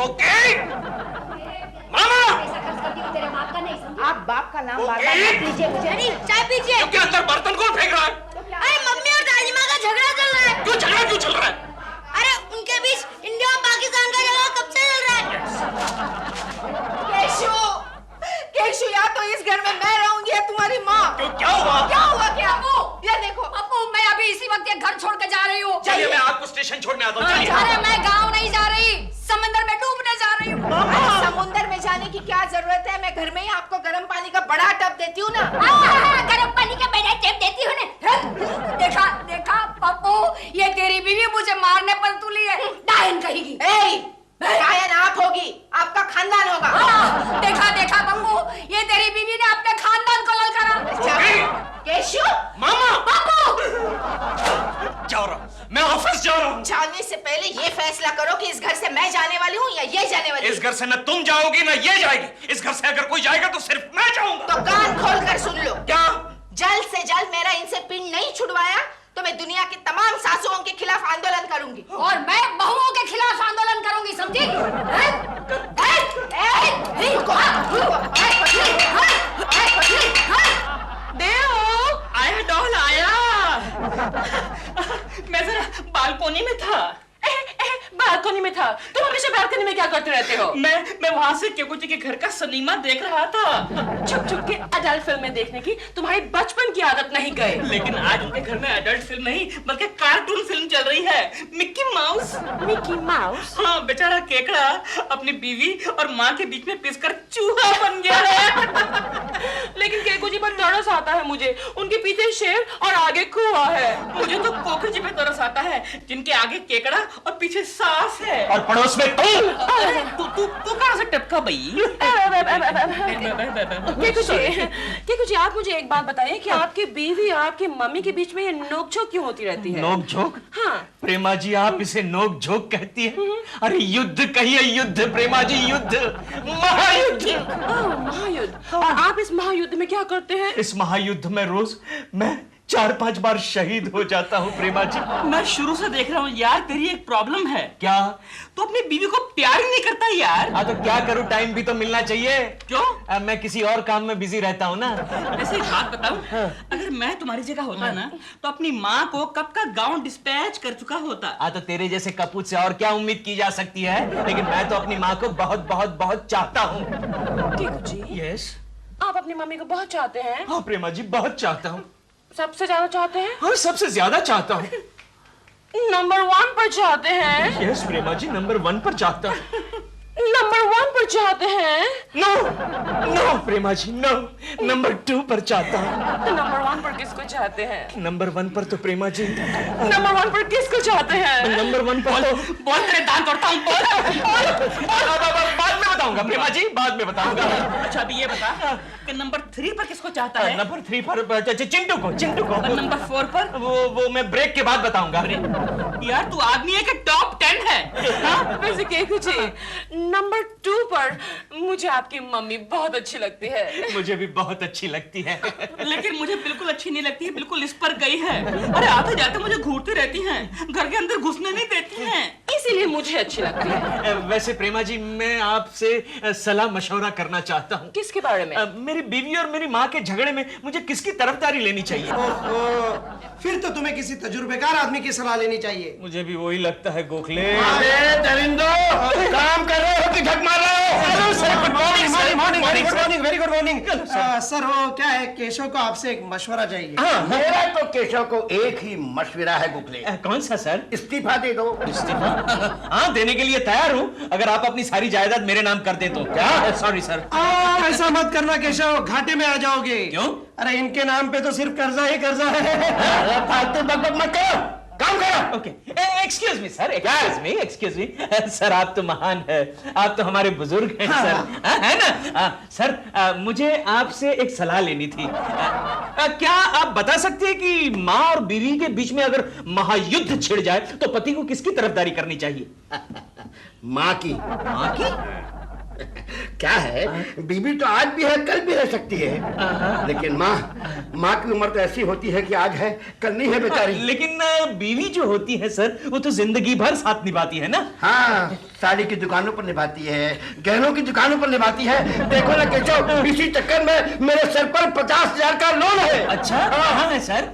कोकी, मामा, तेरे बाप का नहीं समझी? आप बाप का नाम बार-बार मत लीजिए मुझे। नहीं, चाय पीजिए। क्योंकि अंदर बर्तन कौन फेंक रहा है? अरे मम्मी और दादी माँ का झगड़ा चल रहा है। क्यों झगड़ा क्यों चल रहा है? अरे उनके बीच इंडिया और पाकिस्तान का झगड़ा कब से चल रहा है? केशु, केशु, या तो इस घर में मैं रहूंगी या तुम्हारी माँ। क्यों, क्या हुआ? क्या हुआ क्या? ये देखो। अप्पू, मैं अभी इसी वक्त ये घर छोड़ के जा रही हूँ। चलिए मैं आपको स्टेशन छोड़ने आता हूँ। चलिए। अरे मैं गाँव नहीं जा रही, समंदर में डूबने जा रही हूँ। अरे समुंदर में जाने की क्या जरूरत है? मैं घर में ही आपको गर्म पानी का बड़ा टब देती हूँ ना। गर्म पानी का बड़ा टब देती हूँ ना। देखा देखा पप्पू, ये तेरी बीवी मुझे मारने पर तुली है। डायन कहेगी। डायन आप होगी, आपका खानदान होगा। देखा देखा पप्पू, ये तेरी बीवी ने अपने खानदान को ललकारा। केशु, मामा, पप्पू, जा रहा हूँ, मैं ऑफिस जा रहा हूँ। जाने से पहले ये फैसला करो कि इस घर से मैं जाने वाली हूँ या ये जाने वाली। इस घर से न तुम जाओगी न ये जाएगी। इस घर से अगर कोई जाएगा तो सिर्फ मैं जाऊंगा। तो कान खोल कर सुन लो। क्या? जल्द से जल्द मेरा इनसे पिंड नहीं छुड़वाया तो मैं दुनिया की तमाम सासुओं के खिलाफ आंदोलन करूंगी। और मैं बहुओं के खिलाफ आंदोलन करूंगी, समझी? आया डॉल आया। मैं जरा बालकोनी में था। बालकोनी में था? तुम हमेशा बालकोनी में क्या करते रहते हो? मैं वहां से केकुची के घर का सिनेमा देख रहा था। छुप छुप के अडल्ट फिल्में देखने की तुम्हारी बचपन की आदत नहीं गई। लेकिन आज उनके घर में अडल्ट फिल्म नहीं बल्कि कार्टून फिल्म चल रही है, मिक्की माउस। Mickey mouse? हाँ, बेचारा केकड़ा अपनी बीवी और माँ के बीच में पिसकर चूहा बन गया है। लेकिन केकुची पर तरस आता है मुझे। उनके पीछे शेर और आगे कुआं है। मुझे तो कोकरी जी पे तरस आता है जिनके आगे केकड़ा और पीछे सास है। और पड़ोस में तू कहाँ से टपका भाई? केकुची, आप मुझे एक बात बताइए कि आपकी बीवी और आपकी मम्मी के बीच में ये नोकझोंक क्यों होती रहती है? नोक-झोंक? हाँ। प्रेमा जी, आप इसे नोक-झोंक कहती है? अरे युद्ध कहिए, युद्ध प्रेमा जी, युद्ध, महायुद्ध। महायुद्ध? और आप इस महायुद्ध में क्या करते हैं? इस महायुद्ध में रोज मैं 4-5 बार शहीद हो जाता हूँ प्रेमा जी। मैं शुरू से देख रहा हूँ यार, तेरी एक प्रॉब्लम है। क्या? तो अपनी बीवी को प्यार ही नहीं करता यार। हाँ तो क्या करूँ, टाइम भी तो मिलना चाहिए। क्यों? मैं किसी और काम में बिजी रहता हूँ ना। ऐसे एक बात बताऊं, अगर मैं तुम्हारी जगह होता ना तो अपनी माँ को कब का गांव डिस्पैच कर चुका होता। हाँ तो तेरे जैसे कपूत से और क्या उम्मीद की जा सकती है। लेकिन मैं तो अपनी माँ को बहुत बहुत बहुत चाहता हूँ। केकुची, यस, आप अपनी मम्मी को बहुत चाहते हैं? हाँ प्रेमा जी, बहुत चाहता हूँ। सबसे ज्यादा चाहते हैं? हाँ, सबसे ज्यादा चाहता हूँ। नंबर 1 पर चाहते हैं? यस प्रेमा जी, नंबर 1 पर चाहता हूँ। नंबर 1 पर चाहते हैं? नो नो प्रेमा जी, नो, नंबर 2 पर चाहता हूँ। तो नंबर 1 पर किसको चाहते हैं? नंबर 1 पर तो प्रेमा जी, नंबर 1 पर किसको चाहते हैं? नंबर 1 पर तो बोल तेरे दांत तोड़ता हूँ, बोल। बाद में बताऊंगा प्रेमा जी, बाद में बताऊंगा। अच्छा अभी ये बता कि नंबर 3 पर किसको चाहता है? नंबर 3 पर चिंटू को, चिंटू को। और नंबर 4 पर? वो मैं ब्रेक के बाद बताऊंगा। यार तू आदमी है कि टॉप 10 है? वैसे केकुची, नंबर 2 पर मुझे आपकी मम्मी बहुत अच्छी लगती है। मुझे भी बहुत अच्छी लगती है। लेकिन मुझे बिल्कुल अच्छी नहीं लगती है, बिल्कुल इस पर गई है। अरे आते जाते मुझे घूरती रहती हैं, घर के अंदर घुसने नहीं देती हैं, इसीलिए मुझे अच्छी लगती है। वैसे प्रेमा जी, मैं आपसे सलाह मशवरा करना चाहता हूँ। किसके बारे में? मेरी बीवी और मेरी माँ के झगड़े में मुझे किसकी तरफदारी लेनी चाहिए? फिर तो तुम्हें किसी तजुर्बेकार आदमी की सलाह लेनी चाहिए। मुझे भी वही लगता है गोखले। अरे दरिंदो, काम कर रहे हो कि झक मार रहे हो? Good morning, very good morning. Sir वो क्या है, केशव को आपसे एक मशवरा चाहिए। हाँ, मेरा तो केशव को एक ही मशवरा है गुखले। कौन सा सर? इस्तीफा दे दो। इस्तीफा? हाँ, देने के लिए तैयार हूँ, अगर आप अपनी सारी जायदाद मेरे नाम कर दे तो। क्या? Sorry sir. ऐसा मत करना केशव, घाटे में आ जाओगे। क्यों? अरे इनके नाम पे तो सिर्फ कर्जा ही कर्जा है। फालतू बकबक मत करो, काम करो। Okay, excuse me sir, excuse me sir, आप तो महान है, आप तो हमारे बुजुर्ग हैं सर, है ना? सर, मुझे आपसे एक सलाह लेनी थी। क्या आप बता सकते हैं कि माँ और बीवी के बीच में अगर महायुद्ध छिड़ जाए तो पति को किसकी तरफदारी करनी चाहिए? माँ की। माँ की? क्या है, बीवी तो आज भी है, कल भी रह सकती है, लेकिन माँ की उम्र तो ऐसी होती है कि आज है कल नहीं है बेचारी। लेकिन बीवी जो होती है सर, वो तो जिंदगी भर साथ निभाती है ना। हाँ, साड़ी की दुकानों पर निभाती है, गहनों की दुकानों पर निभाती है। देखो ना केशव, इसी चक्कर में मेरे सर पर 50,000 का लोन है। अच्छा, कहाँ है सर?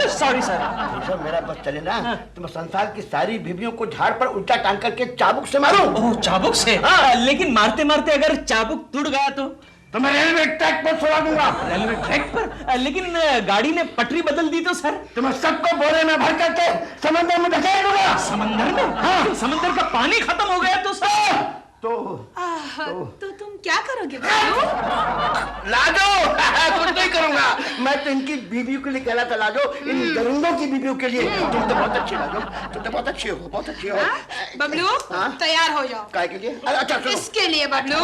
Sorry sir. केशव, मेरा बस चले ना तो मैं संसार की सारी बीवियों को झाड़ पर उल्टा टांग करके चाबुक से मारूं। ओह, चाबुक से? लेकिन मारते मारते अगर चाबुक टूट गया तो मैं रेलवे ट्रैक पर छोड़ा दूंगा। रेलवे ट्रैक पर? लेकिन गाड़ी ने पटरी बदल दी तो सर? तो मैं सबको बोरे में भर करके समंदर में धकेल दूंगा। समंदर में? हाँ। समंदर का पानी खत्म हो गया तो सर? तो तुम क्या करोगे बबलू? लाजो, कुछ नहीं करूंगा। मैं तो इनकी बीवियों के लिए कहला था लाजो, इन दरिंदों की बीवियों के लिए। तुम तो बहुत अच्छी लाजो, तुम तो बहुत अच्छी हो, बहुत अच्छी हो। बबलू, तैयार हो जाओ। काय के लिए? अच्छा सुनो, इसके लिए बबलू।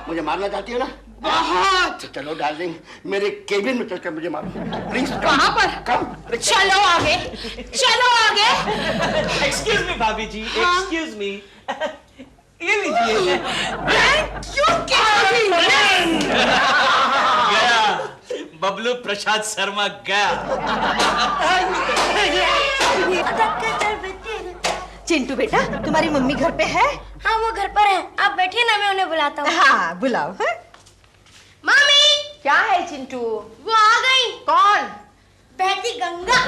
मुझे मारना चाहती हो ना? बहुत। चलो डार्लिंग, मेरे केबिन में चलकर मुझे मारो प्लीज। कहाँ पर? कम। चलो आगे, चलो आगे। एक्सक्यूज मी भाभी जी, एक्सक्यूज मी। ये लीजिए। गया बबलू प्रसाद शर्मा गया। चिंटू बेटा, तुम्हारी मम्मी घर पे है? हाँ, वो घर पर है। आप बैठिए ना, मैं उन्हें बुलाता हूँ। हाँ, बुलाओ। है? मामी, क्या है चिंटू? वो आ गई। कौन? बहती गंगा।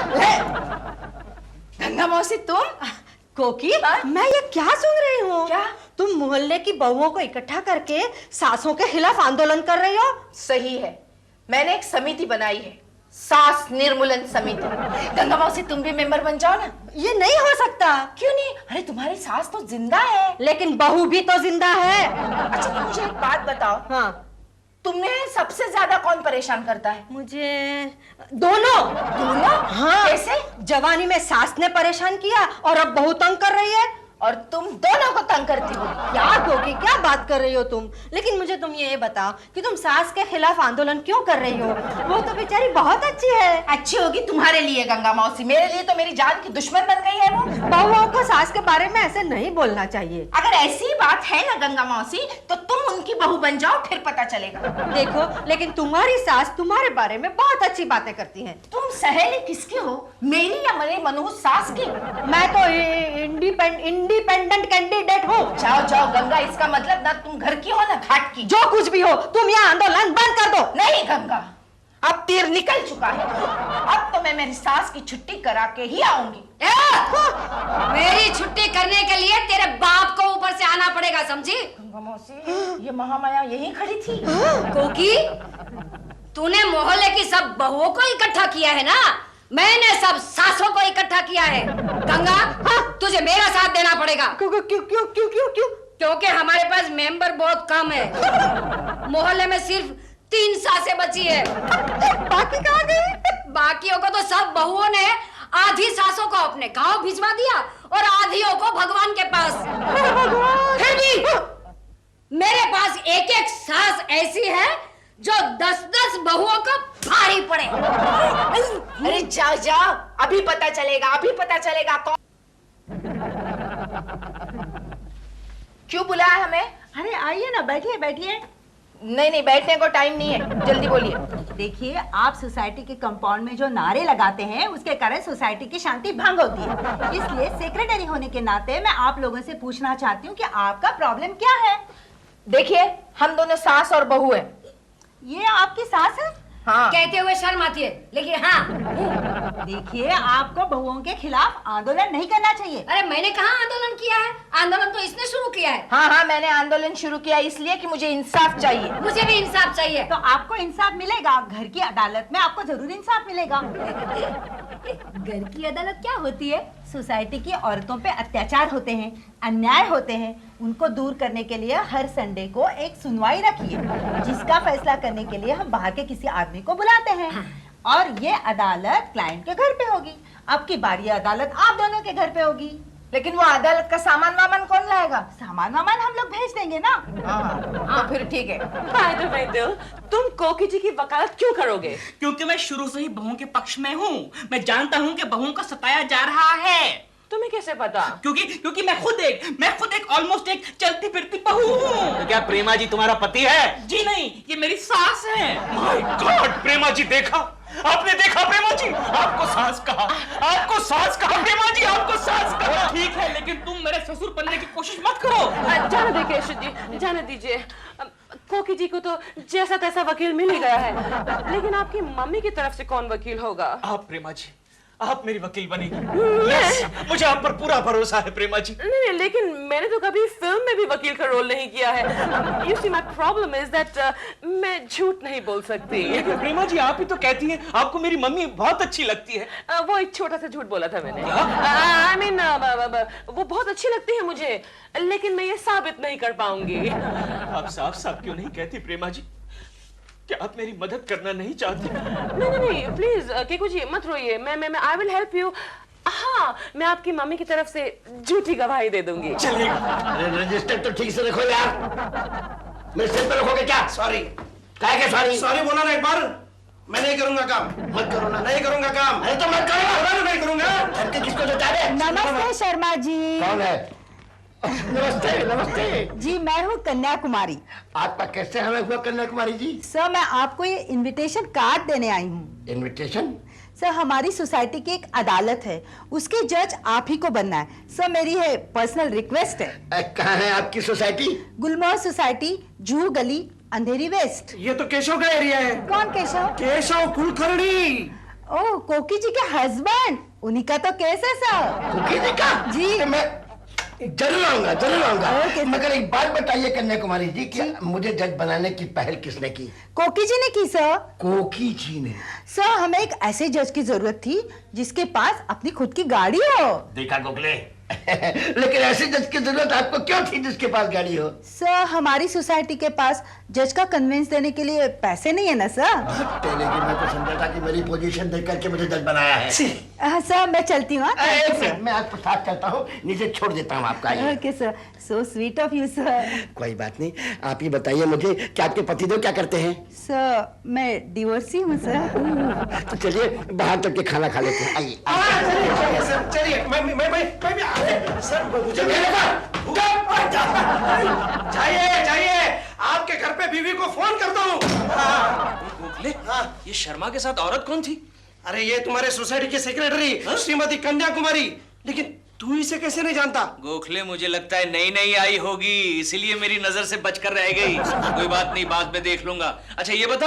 गंगा मौसी, तुम? कोकी, मैं ये क्या सुन रही हूँ? क्या? तुम मोहल्ले की बहुओं को इकट्ठा करके सासों के खिलाफ आंदोलन कर रही हो? सही है, मैंने एक समिति बनाई है, सास निर्मूलन समिति। गंगा मौसी, तुम भी मेंबर बन जाओ ना। ये नहीं हो सकता। क्यों नहीं? अरे तुम्हारी सास तो जिंदा है। लेकिन बहू भी तो जिंदा है। अच्छा, तुम मुझे एक बात बताओ, हाँ, तुम्हें सबसे ज्यादा कौन परेशान करता है? मुझे दोनों। हाँ, कैसे? जवानी में सास ने परेशान किया और अब बहू तंग कर रही है। और तुम दोनों को तंग करती हो। क्या कोकी, क्या बात कर रही हो तुम? लेकिन मुझे तुम ये बताओ कि तुम सास के खिलाफ आंदोलन क्यों कर रही हो? वो तो बेचारी बहुत अच्छी है। अच्छी होगी तुम्हारे लिए गंगा मौसी, मेरे लिए तो मेरी जान की दुश्मन बन गई है वो। बहुओं को सास के बारे में ऐसे नहीं बोलना चाहिए। अगर ऐसी बात है ना गंगा मौसी, तो तुम उनकी बहू बन जाओ, फिर पता चलेगा। देखो, लेकिन तुम्हारी सास तुम्हारे बारे में बहुत अच्छी बातें करती है। तुम सहेली किसकी हो, मेरी या मेरे मनहूस सास की? मैं तो इंडिपेंडेंट कैंडिडेट हूँ। जाओ जाओ गंगा, इसका मतलब ना तुम घर की हो ना घाट की। जो कुछ भी हो, तुम यह आंदोलन बंद कर दो। नहीं गंगा, अब तीर निकल चुका है। अब तो मैं मेरी सास की छुट्टी करा के ही आऊंगी। मेरी छुट्टी करने के लिए तेरे बाप को ऊपर से आना पड़ेगा, समझी? गंगा मौसी, ये महामाया यहीं खड़ी थी। कोकी, तूने मोहल्ले की सब बहुओं को इकट्ठा किया है ना? मैंने सब सासों को इकट्ठा किया है। गंगा, तुझे मेरा साथ देना पड़ेगा। क्यों क्यों क्यों क्यों क्यों क्यों? क्योंकि हमारे पास मेंबर बहुत कम है। मोहल्ले में सिर्फ 3 सासें बची है। बाकी कहाँ गए? बाकियों को तो सब बहुओं ने आधी सासों को अपने गांव भिजवा दिया और आधियों को भगवान के पास। फिर भी मेरे पास एक एक सास ऐसी है जो 10-10 बहुओं को भारी पड़े। अरे जाओ जाओ, अभी पता चलेगा, अभी पता चलेगा कौन। क्यों बुलाया हमें? अरे आइए ना, बैठिए बैठिए। नहीं, बैठने को टाइम नहीं है, जल्दी बोलिए। देखिए, आप सोसाइटी के कंपाउंड में जो नारे लगाते हैं उसके कारण सोसाइटी की शांति भंग होती है। इसलिए सेक्रेटरी होने के नाते मैं आप लोगों से पूछना चाहती हूँ कि आपका प्रॉब्लम क्या है? देखिए, हम दोनों सास और बहू हैं। ये आपकी सास है? हाँ। कहते हुए शर्म आती है, लेकिन हाँ। देखिए, आपको बहुओं के खिलाफ आंदोलन नहीं करना चाहिए। अरे मैंने कहाँ आंदोलन किया है? आंदोलन तो इसने शुरू किया है। हाँ, मैंने आंदोलन शुरू किया इसलिए कि मुझे इंसाफ चाहिए। मुझे भी इंसाफ चाहिए। तो आपको इंसाफ मिलेगा, घर की अदालत में आपको जरूर इंसाफ मिलेगा। घर की अदालत क्या होती है? सोसाइटी की औरतों पे अत्याचार होते हैं, अन्याय होते हैं, उनको दूर करने के लिए हर संडे को एक सुनवाई रखिए, जिसका फैसला करने के लिए हम बाहर के किसी आदमी को बुलाते हैं। और ये अदालत क्लाइंट के घर पे होगी। आपकी बारी अदालत आप दोनों के घर पे होगी। लेकिन वो अदालत का सामान वामान कौन लाएगा? सामान वामान हम लोग भेज देंगे ना। तो फिर ठीक है। बाय द वे दिल, तुम कोकी जी की वकालत क्यों करोगे? क्योंकि मैं शुरू से ही बहुओं के पक्ष में हूँ। मैं जानता हूँ कि बहुओं को सताया जा रहा है। तुम्हें कैसे पता? क्योंकि मैं खुद एक ऑलमोस्ट एक चलती फिरती बहू हूँ। तो क्या प्रेमा जी तुम्हारा पति है? जी नहीं, ये मेरी सास है। माय गॉड, प्रेमा जी देखा, आपने देखा प्रेमा जी, आपको सास कहा, प्रेमा जी आपको सास कहा। ठीक है, लेकिन तुम मेरे ससुर बनने की कोशिश मत करो। जाने दीजिए केशव जी, जाने दीजिए। कोकी जी को तो जैसा तैसा वकील मिल ही गया है, लेकिन आपकी मम्मी की तरफ से कौन वकील होगा? आप प्रेमा जी, आप मेरी वकील बनेगी। yes, मुझे आप पर पूरा भरोसा है प्रेमा जी। नहीं, लेकिन मैंने तो कभी फिल्म में भी वकील का रोल नहीं किया है। You see, my problem is that मैं झूठ नहीं बोल सकती। लेकिन प्रेमा जी आप ही तो कहती हैं आपको मेरी मम्मी बहुत अच्छी लगती है। वो एक छोटा सा झूठ बोला था मैंने। I mean, वो बहुत अच्छी लगती है मुझे, लेकिन मैं ये साबित नहीं कर पाऊंगी। आप साफ साफ क्यों नहीं कहती प्रेमा जी? क्या आप मेरी मदद करना नहीं चाहती? नहीं, प्लीज केकू जी मत रोइए, मैं आई विल हेल्प यू। हाँ, मैं आपकी मम्मी की तरफ से झूठी गवाही दे दूंगी। चलिए। अरे रजिस्टर तो ठीक से रखो यार। मेरे सिर पे रखोगे क्या? सॉरी। क्या क्या सॉरी? सॉरी बोला ना एक बार। मैं नहीं करूंगा काम। मत करो ना। नहीं करूंगा काम। अरे तो मत करो। नहीं करूंगा। धमकी किसको देता है? नमस्ते शर्मा जी। कौन है? नमस्ते नमस्ते जी, मैं हूँ कन्याकुमारी। आपका कैसे हमें हुआ कन्याकुमारी जी? सर, मैं आपको ये इनविटेशन कार्ड देने आई हूँ। इनविटेशन? सर, हमारी सोसाइटी की एक अदालत है, उसके जज आप ही को बनना है। सर, मेरी है पर्सनल रिक्वेस्ट है। कहाँ है आपकी सोसाइटी? गुलमोहर सोसाइटी, जूहू गली, अंधेरी वेस्ट। ये तो केशव का एरिया है। कौन केशव? केशव कुलकर्णी। ओह, कोकी जी के हस्बैंड, उन्हीं का तो केस है सर। कुकी जी का? जी। मैं जरूर आऊंगा, जरूर आऊंगा। ओके। मगर एक बात बताइए कन्याकुमारी जी, कि मुझे जज बनाने की पहल किसने की? कोकी जी ने की सर। कोकी जी ने? सर, हमें एक ऐसे जज की जरूरत थी जिसके पास अपनी खुद की गाड़ी हो। देखा गोखले? लेकिन ऐसे जज की जरूरत आपको क्यों थी जिसके पास गाड़ी हो? सर, हमारी सोसाइटी के पास जज का कन्वेंस देने के लिए पैसे नहीं है ना सर। लेकिन मैं तो समझा था कि मेरी पोजीशन देख करके मुझे जज बनाया है। सर, मैं चलती हूँ। मैं आपको साथ चलता हूँ, नीचे छोड़ देता हूँ आपका। Okay sir, so sweet of you sir. कोई बात नहीं, आप ही बताइए मुझे कि आपके पतिदेव क्या करते हैं? सर, मैं डिवोर्सी हूँ सर। तो चलिए बाहर तक के खाना खा लेते हैं। आइए। चलिए, मैं भी सर, मुझे जाइए, आपके घर पे बीवी को फोन करता हूँ। गोखले, ये शर्मा के साथ औरत कौन थी? अरे ये तुम्हारे सोसाइटी की सेक्रेटरी श्रीमती कन्याकुमारी। लेकिन तू इसे कैसे नहीं जानता? गोखले, मुझे लगता है नई नई आई होगी, इसीलिए मेरी नजर से बचकर रह गई। कोई बात नहीं, बाद में देख लूंगा। अच्छा ये बता,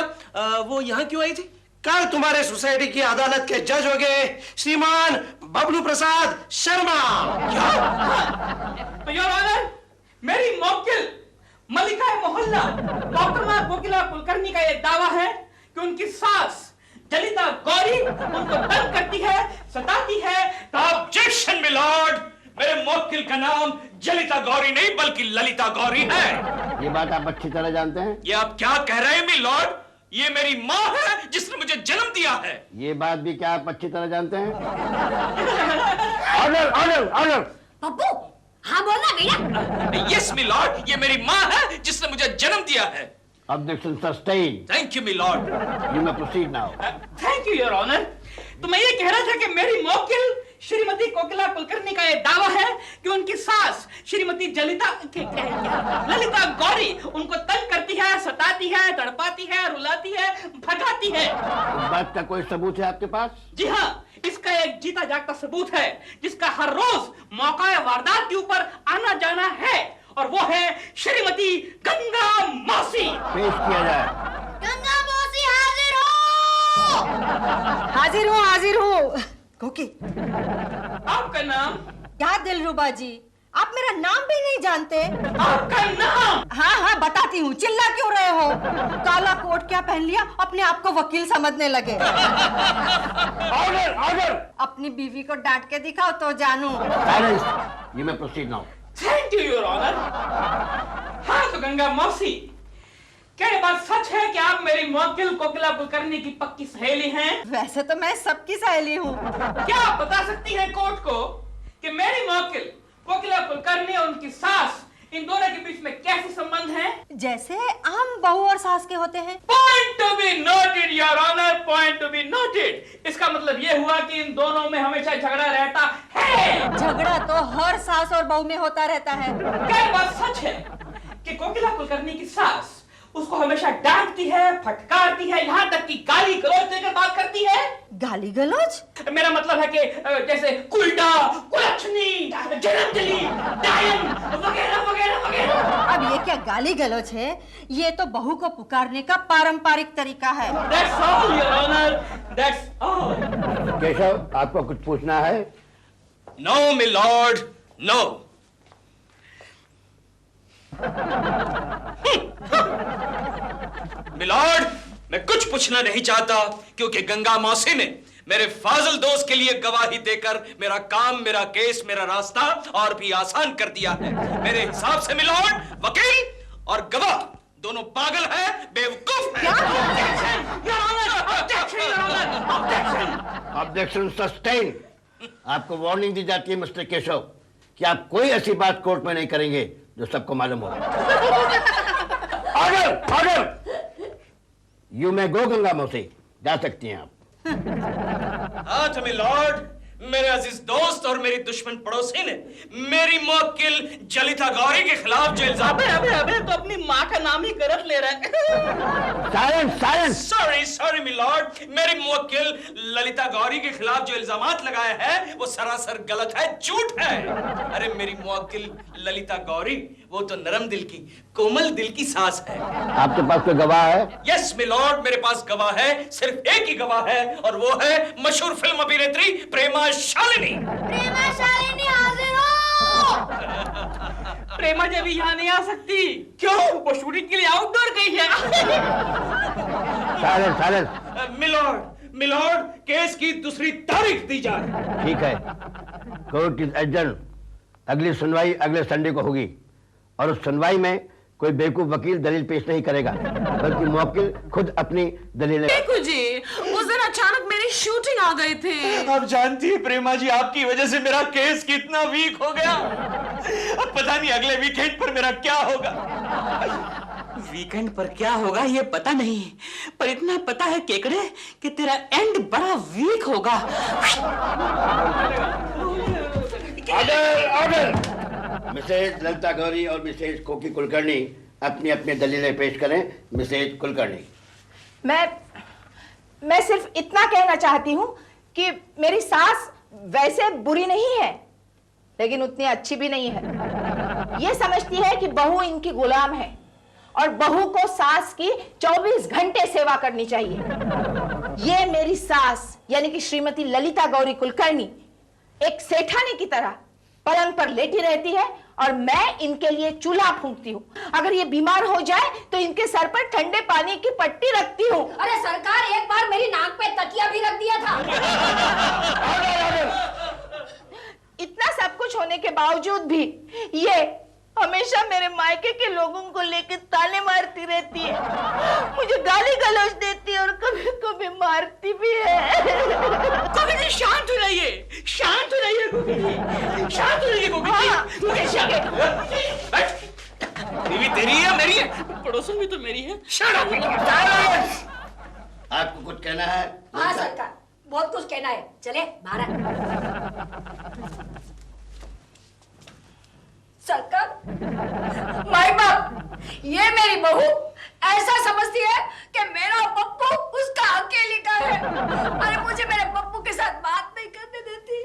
वो यहाँ क्यों आई थी? कल तुम्हारे सोसाइटी की अदालत के जज हो गए श्रीमान बबलू प्रसाद शर्मा। तो योर ऑनर, मेरी मौकिल मलिका मोहल्ला डॉक्टर कोकिला कुलकर्णी का ये दावा है कि उनकी सास ललिता गौरी उनको तंग करती है, सताती है। ऑब्जेक्शन मिलॉर्ड, मेरे मौकिल का नाम जलिता गौरी नहीं बल्कि ललिता गौरी है। ये बात आप अच्छी तरह जानते हैं? ये आप क्या कह रहे हैं मिलॉर्ड? ये मेरी माँ है जिसने मुझे जन्म दिया है। ये बात भी क्या आप अच्छी तरह जानते हैं? Order order order. पप्पू, हाँ बोलना भैया। यस मिलॉर्ड, ये मेरी माँ है जिसने मुझे जन्म दिया है। Objection sustain. Thank you my lord. You may proceed now. Thank you your honour. तो मैं ये कह रहा था कि मेरी मौकिल श्रीमती कोकिला कुलकर्णी का ये दावा है कि उनकी सास श्रीमती ललिता गौरी उनको तंग करती है, सताती है, तड़पाती है, रुलाती है, भगाती है। इस बात का कोई सबूत है आपके पास? जी हाँ, इसका एक जीता जागता सबूत है जिसका हर रोज मौका वारदात के ऊपर आना जाना है, और वो है श्रीमती गंगा मौसी। पेश किया जाए। गंगा मौसी हाजिर हो। हाजिर हूँ। कोकी, आपका नाम? क्या दिलरुबा जी, आप मेरा नाम भी नहीं जानते? आपका नाम? हाँ, बताती हूँ, चिल्ला क्यों रहे हो? काला कोट क्या पहन लिया, अपने आप को वकील समझने लगे। Order order. अपनी बीवी को डांट के दिखाओ तो जानू। Silence. You may proceed now. Thank you your honour. हाँ तो गंगा मौसी, क्या ये बात सच है कि आप मेरी मौकिल कोकिला कुलकर्णी की पक्की सहेली हैं? वैसे तो मैं सबकी सहेली हूँ। क्या आप बता सकती हैं कोर्ट को कि मेरी मौकिल कोकिला कुलकर्णी और उनकी सास, इन दोनों के बीच में कैसे संबंध हैं? जैसे आम बहू और सास के होते हैं। Point to be noted your honour, point to be noted. इसका इसका मतलब ये हुआ कि इन दोनों में हमेशा झगड़ा रहता है। झगड़ा तो हर सास और बहू में होता रहता है। क्या बात सच है कि कोकिला कुलकर्णी की सास उसको हमेशा डांटती है, फटकारती है, यहाँ तक कि गाली गलौज देकर बात करती है? गाली गलौज? मेरा मतलब है कि जैसे कुलटा, कुलच्छनी, जन्मदिली, डायन वगैरह वगैरह वगैरह। अब ये क्या गाली गलौज है? ये तो बहू को पुकारने का पारंपरिक तरीका है। That's all, Your Honor. That's all. Keshav, आपको कुछ पूछना है? No, my lord, no. My lord, मैं कुछ पूछना नहीं चाहता क्योंकि गंगा मौसी ने मेरे फाजिल दोस्त के लिए गवाही देकर मेरा काम, मेरा केस, मेरा रास्ता और भी आसान कर दिया है। मेरे हिसाब से मिलॉर्ड, वकील और गवाह दोनों पागल हैं, बेवकूफ हैं। Objection sustain. आपको वार्निंग दी जाती है मिस्टर केशव कि आप कोई ऐसी बात कोर्ट में नहीं करेंगे जो सबको मालूम हो। Order, order. यू मे गो गंगा मौसी, जा सकती हैं आप। हाँ तो मिलॉर्ड, मेरे अजीज दोस्त और मेरी दुश्मन पड़ोसी ने मेरी मुवक्किल जलिता गौरी के खिलाफ जो इल्जाम। अबे तो अपनी माँ का नाम ही गलत ले रहा है। Silence, silence. सॉरी मिलॉर्ड, मेरी मुवक्किल ललिता गौरी के खिलाफ जो इल्जामात लगाए हैं वो सरासर गलत है, झूठ है। अरे मेरी मुवक्किल ललिता गौरी वो तो नरम दिल की, कोमल दिल की सास है। आपके पास कोई गवाह है? यस मिलॉर्ड, मेरे पास गवाह है, सिर्फ एक ही गवाह है और वो है मशहूर फिल्म अभिनेत्री प्रेमा शालिनी। प्रेमा शालिनी हाजिर हो। प्रेमा जब यहाँ नहीं आ सकती। क्यों? वो शूटिंग के लिए आउटडोर गई है। Silence, silence. मिलॉर्ड, केस की दूसरी तारीख दी जाए। ठीक है, कोर्ट इज एडजर्न। अगली सुनवाई अगले संडे को होगी और उस सुनवाई में कोई बेवकूफ वकील दलील पेश नहीं करेगा, बल्कि मुवक्किल खुद अपनी दलीलें। देखो जी, उस दिन अचानक मेरी शूटिंग आ गई थी। आप जानती है प्रेमा जी, आपकी वजह से मेरा केस कितना वीक हो गया। अब पता नहीं अगले वीकेंड पर मेरा क्या होगा। वीकेंड पर क्या होगा ये पता नहीं, पर इतना पता है केकड़े कि तेरा एंड बड़ा वीक होगा। Order, order. Mrs Lalita Gauri और मिसेज कोकी कुलकर्णी अपनी अपनी दलीलें पेश करें। मिसेज कुलकर्णी। मैं सिर्फ इतना कहना चाहती हूँ कि मेरी सास वैसे बुरी नहीं है, लेकिन उतनी अच्छी भी नहीं है। ये समझती है कि बहू इनकी गुलाम है और बहू को सास की 24 घंटे सेवा करनी चाहिए। ये मेरी सास यानी कि श्रीमती ललिता गौरी कुलकर्णी एक सेठानी की तरह पलंग पर लेटी रहती है और मैं इनके लिए चूल्हा फूंकती हूँ। अगर ये बीमार हो जाए तो इनके सर पर ठंडे पानी की पट्टी रखती हूँ। अरे सरकार, एक बार मेरी नाक पे तकिया भी रख दिया था। इतना सब कुछ होने के बावजूद भी ये हमेशा मेरे मायके के लोगों को लेकर ताने मारती रहती है, मुझे गाली गलौज देती है और कभी कभी मारती भी है। कोकी जी शांत हो रहिए, शांत हो रहिए कोकी जी, शांत हो रहिए कोकी जी। बीवी तेरी है मेरी है? पड़ोसन भी तो मेरी है। आपको कुछ कहना है? हाँ सरकार, बहुत कुछ कहना है, चले बाहर। सरकार, माई बाप, ये मेरी बहू ऐसा समझती है कि मेरा पप्पू उसका अकेली का है। अरे मुझे मेरे पप्पू के साथ बात नहीं करने देती,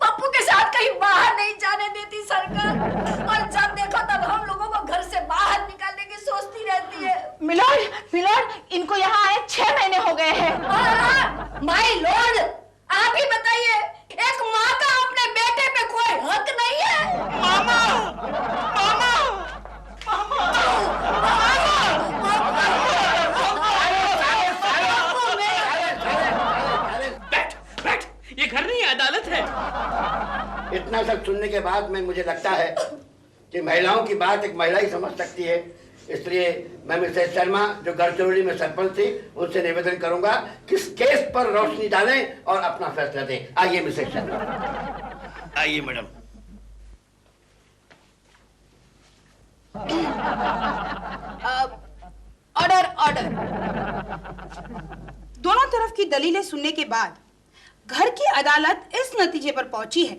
पप्पू के साथ कहीं बाहर नहीं जाने देती सरकार, और जब देखो तब हम लोगों को घर से बाहर निकालने की सोचती रहती है। मिलॉर्ड, इनको यहाँ आए 6 महीने हो गए हैं। माय लॉर्ड, आप ही बताइए, एक माँ का अपने बेटे पे कोई हक नहीं है? मामा, मामा, बैठ, ये घर नहीं अदालत है। इतना सब सुनने के बाद में मुझे लगता है कि महिलाओं की बात एक महिला ही समझ सकती है, इसलिए मैं मिसेज शर्मा जो गढ़चिरौली में सरपंच थी उनसे निवेदन करूंगा कि इस केस पर रोशनी डालें और अपना फैसला दें। आइए मिसेज शर्मा, आइए मैडम। Order, order. दोनों तरफ की दलीलें सुनने के बाद घर की अदालत इस नतीजे पर पहुंची है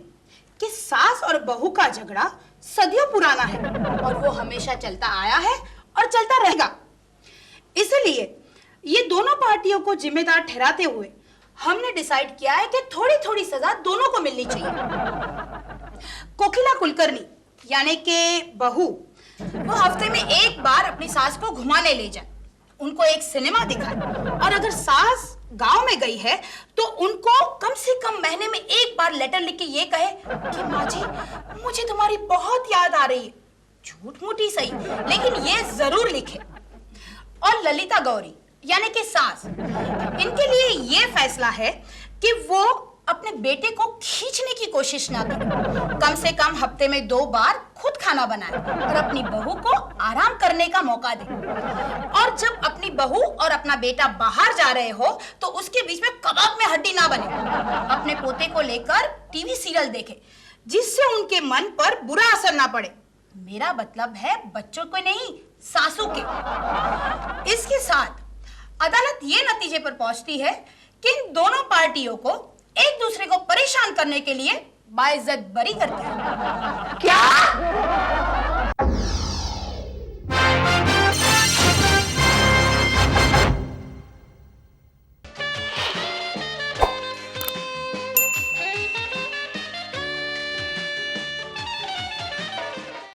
कि सास और बहू का झगड़ा सदियों पुराना है और वो हमेशा चलता आया है और चलता रहेगा। इसलिए ये दोनों पार्टियों को जिम्मेदार ठहराते हुए हमने डिसाइड किया है कि थोड़ी थोड़ी सजा दोनों को मिलनी चाहिए। कोकिला कुलकर्णी यानी कि बहू, वो हफ्ते में एक बार अपनी सास को घुमाने ले जाए, उनको एक सिनेमा दिखाए, और अगर सास गांव में गई है तो उनको कम से कम महीने में एक बार लेटर लिख के ये कहे कि माँ जी मुझे तुम्हारी बहुत याद आ रही है, झूठ मूठी सही लेकिन ये जरूर लिखे। और ललिता गौरी यानी कि सास, इनके लिए ये फैसला है कि वो अपने बेटे को खींचने की कोशिश ना करे, कम से कम हफ्ते में 2 बार खुद खाना बनाए और अपनी बहू को आराम करने का मौका दे। और जब अपनी बहू और अपना बेटा बाहर जा रहे हो तो उसके बीच में कबाब में हड्डी ना बने, अपने पोते को लेकर टीवी सीरियल देखे जिससे उनके मन पर बुरा असर ना पड़े। मेरा मतलब है बच्चों को नहीं, सासू के। इसके साथ अदालत ये नतीजे पर पहुंचती है कि इन दोनों पार्टियों को एक दूसरे को परेशान करने के लिए बाइज्जत बरी करती है।